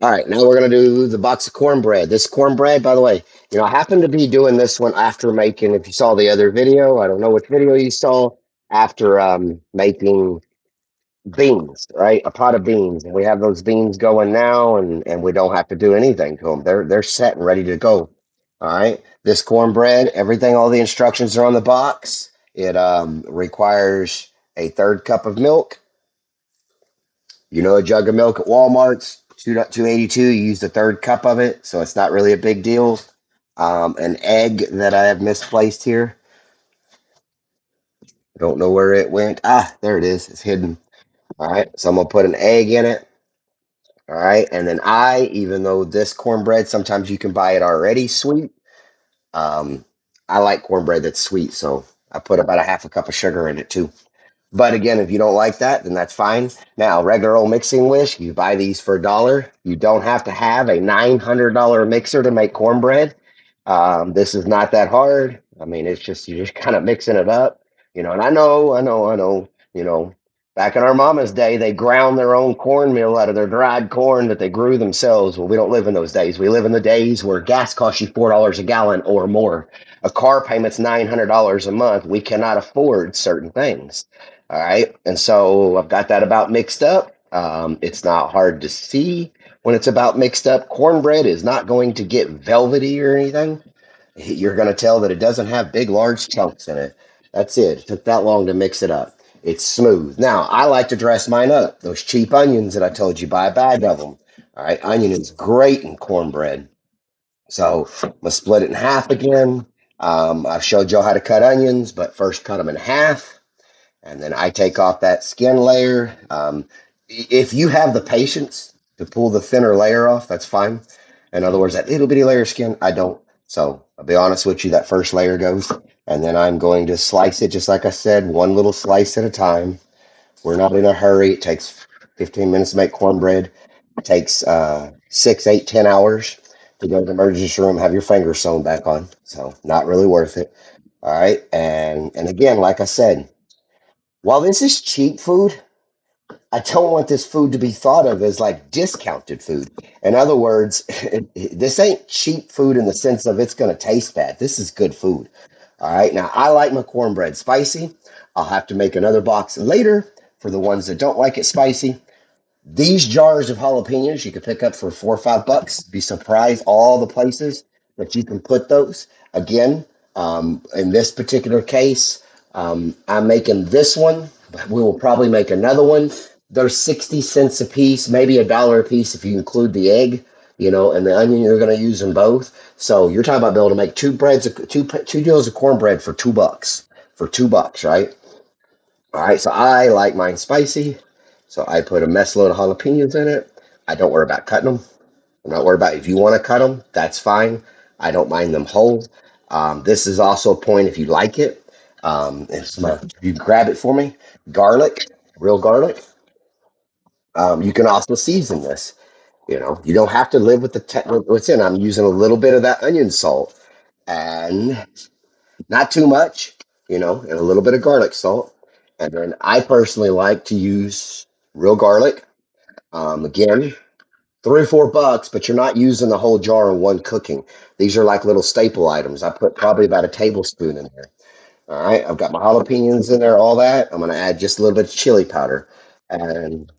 All right, now we're gonna do the box of cornbread. This cornbread, by the way, I happen to be doing this one after making. If you saw the other video, I don't know which video you saw. After making beans, right? A pot of beans, and we have those beans going now, and we don't have to do anything to them. They're set and ready to go. All right, this cornbread, everything, all the instructions are on the box. It requires a third cup of milk. A jug of milk at Walmart's 282. You use the third cup of it, so it's not really a big deal. An egg that I have misplaced here. I don't know where it went. Ah, there it is. It's hidden. All right, so I'm gonna put an egg in it. All right, and then even though this cornbread, sometimes you can buy it already sweet. Um, I like cornbread that's sweet, so I put about a half a cup of sugar in it too. But again, if you don't like that, then that's fine. Now, regular old mixing wish, you buy these for $1. You don't have to have a $900 mixer to make cornbread. This is not that hard. I mean, it's just you're just kind of mixing it up, And I know. Back in our mama's day, they ground their own cornmeal out of their dried corn that they grew themselves. Well, we don't live in those days. We live in the days where gas costs you $4 a gallon or more. A car payment's $900 a month. We cannot afford certain things. All right, and so I've got that about mixed up. It's not hard to see when it's about mixed up. Cornbread is not going to get velvety or anything. You're going to tell that it doesn't have big, large chunks in it. That's it. It took that long to mix it up. It's smooth. Now, I like to dress mine up. Those cheap onions that I told you, buy a bag of them. All right, onion is great in cornbread. So I'm going to split it in half again. I've showed you how to cut onions, but first cut them in half. And then I take off that skin layer. If you have the patience to pull the thinner layer off, that's fine. In other words, that little bitty layer of skin, I don't. So I'll be honest with you, that first layer goes. And then I'm going to slice it, just like I said, one little slice at a time. We're not in a hurry. It takes 15 minutes to make cornbread. It takes 6, 8, 10 hours to go to the emergency room, have your fingers sewn back on. So not really worth it. All right. And again, like I said, while this is cheap food, I don't want this food to be thought of as like discounted food. In other words, this ain't cheap food in the sense of it's going to taste bad. This is good food. All right. Now, I like my cornbread spicy. I'll have to make another box later for the ones that don't like it spicy. These jars of jalapenos you can pick up for $4 or $5. Be surprised all the places that you can put those. Again, in this particular case, I'm making this one. We will probably make another one. They're 60 cents a piece, maybe $1 a piece if you include the egg, and the onion. You're going to use them both. So you're talking about being able to make two deals of cornbread for $2. For $2, right? All right, so I like mine spicy, so I put a mess load of jalapenos in it. I don't worry about cutting them. I'm not worried about if you want to cut them, that's fine. I don't mind them whole. This is also a point if you like it. You grab it for me. Garlic, real garlic. You can also season this. You don't have to live with what's in. I'm using a little bit of that onion salt and not too much, and a little bit of garlic salt. And then I personally like to use real garlic. Again, $3 or $4, but you're not using the whole jar in one cooking. These are like little staple items. I put probably about a tablespoon in there. All right, I've got my jalapenos in there, all that. I'm going to add just a little bit of chili powder. And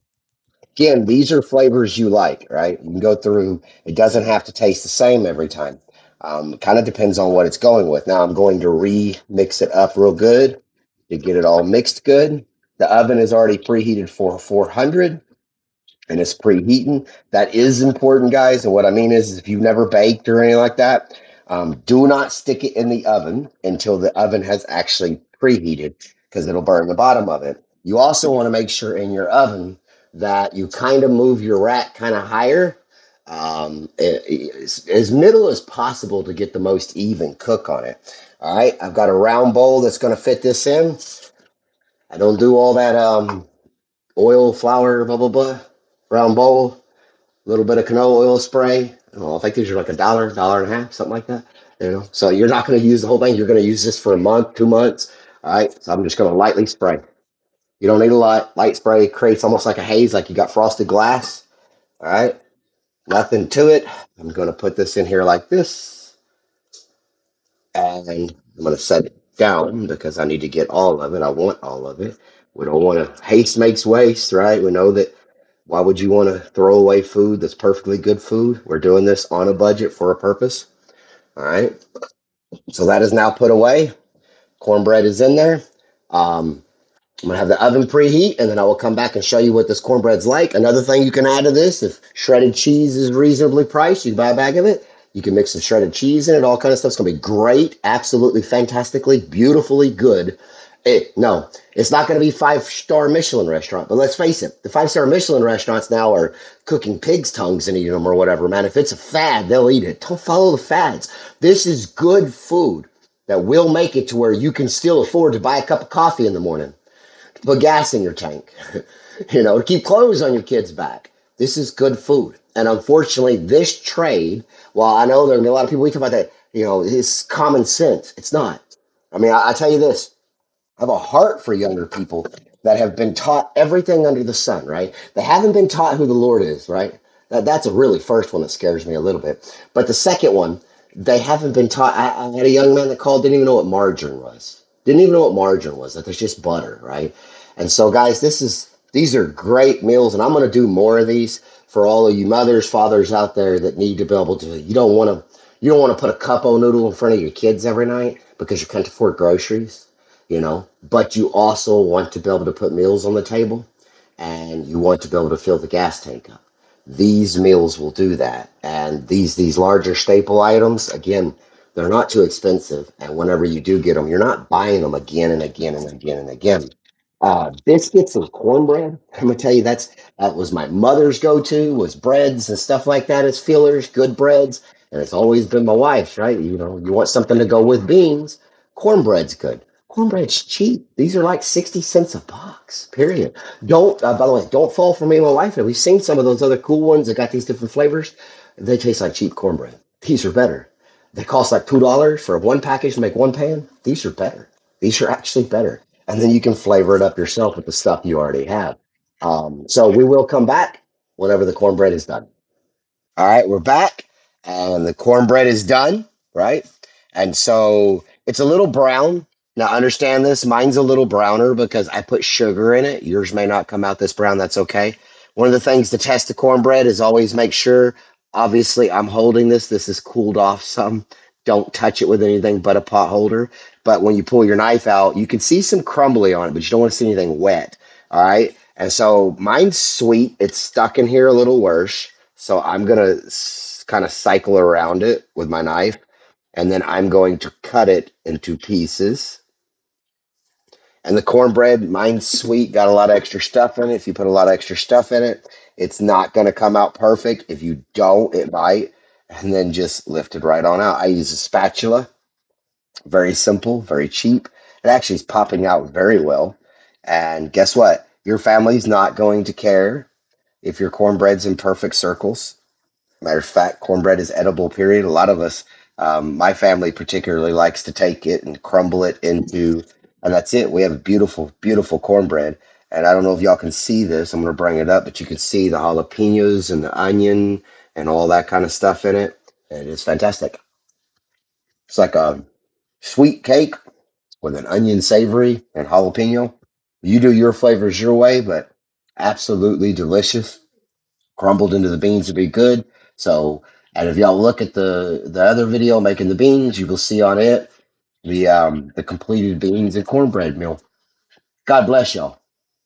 again, these are flavors you like, right? You can go through, it doesn't have to taste the same every time. Kind of depends on what it's going with. Now I'm going to re-mix it up real good to get it all mixed good. The oven is already preheated for 400 and it's preheating. That is important, guys. And what I mean is if you've never baked or anything like that, do not stick it in the oven until the oven has actually preheated because it'll burn the bottom of it. You also want to make sure in your oven that you kind of move your rack kind of higher, as middle as possible to get the most even cook on it. All right, I've got a round bowl that's going to fit this in. I don't do all that oil, flour, blah, blah, blah. Round bowl, a little bit of canola oil spray. I think these are like $1, $1.50, something like that. So you're not going to use the whole thing. You're going to use this for a month, 2 months. All right, so I'm just going to lightly spray. You don't need a lot. Light spray creates almost like a haze, like you got frosted glass. All right. Nothing to it. I'm going to put this in here like this, and I'm going to set it down because I need to get all of it. I want all of it. We don't want to, haste makes waste, right? We know that. Why would you want to throw away food that's perfectly good food? We're doing this on a budget for a purpose. All right. So that is now put away. Cornbread is in there. Um, I'm gonna have the oven preheat, and then I will come back and show you what this cornbread's like. Another thing you can add to this, if shredded cheese is reasonably priced, you can buy a bag of it. You can mix some shredded cheese in it, all kind of stuff. It's gonna be great, absolutely fantastically, beautifully good. No, it's not gonna be five-star Michelin restaurant, but let's face it, the five-star Michelin restaurants now are cooking pig's tongues and eating them or whatever, man. If it's a fad, they'll eat it. Don't follow the fads. This is good food that will make it to where you can still afford to buy a cup of coffee in the morning, put gas in your tank, to keep clothes on your kids' back. This is good food. And unfortunately, this trade, while I know there are gonna be a lot of people we talk about that, it's common sense. It's not. I mean, I tell you this, I have a heart for younger people that have been taught everything under the sun, right? They haven't been taught who the Lord is, right? That's a really first one that scares me a little bit. But the second one, they haven't been taught. I had a young man that called, didn't even know what margarine was. Didn't even know what margarine was, that there's just butter, right? And so, guys, these are great meals, and I'm going to do more of these for all of you mothers, fathers out there that need to be able to. You don't want to put a cup of noodle in front of your kids every night because you can't afford groceries, but you also want to be able to put meals on the table, and you want to be able to fill the gas tank up. These meals will do that. And these larger staple items, again, they're not too expensive. And whenever you do get them, you're not buying them again and again and again and again. Biscuits and cornbread. I'm gonna tell you that was my mother's go-to, was breads and stuff like that as fillers, good breads, and it's always been my wife's, right? You want something to go with beans. Cornbread's good. Cornbread's cheap. These are like 60 cents a box. Period. Don't. By the way, don't fall for me and my wife. We've seen some of those other cool ones that got these different flavors. They taste like cheap cornbread. These are better. They cost like $2 for one package to make one pan. These are better. These are actually better, and then you can flavor it up yourself with the stuff you already have. So we will come back whenever the cornbread is done. All right, we're back, and the cornbread is done, right? And so it's a little brown. Now, understand this. Mine's a little browner because I put sugar in it. Yours may not come out this brown. That's okay. One of the things to test the cornbread is always make sure, obviously, I'm holding this. This is cooled off some. Don't touch it with anything but a pot holder. But when you pull your knife out, you can see some crumbly on it, but you don't want to see anything wet. All right. And so mine's sweet. It's stuck in here a little worse. So I'm going to kind of cycle around it with my knife, and then I'm going to cut it into pieces. And the cornbread, mine's sweet, got a lot of extra stuff in it. If you put a lot of extra stuff in it, it's not going to come out perfect. If you don't, it might. And then just lift it right on out. I use a spatula. Very simple, very cheap. It actually is popping out very well. And guess what? Your family's not going to care if your cornbread's in perfect circles. Matter of fact, cornbread is edible, period. A lot of us, my family particularly, likes to take it and crumble it into, and that's it. We have beautiful, beautiful cornbread. And I don't know if y'all can see this. I'm going to bring it up, but you can see the jalapenos and the onion and all that kind of stuff in it. And it's fantastic. It's like a sweet cake with an onion savory and jalapeno. You do your flavors your way, but absolutely delicious. Crumbled into the beans would be good. So, and if y'all look at the other video making the beans, you will see on it the completed beans and cornbread meal. God bless y'all.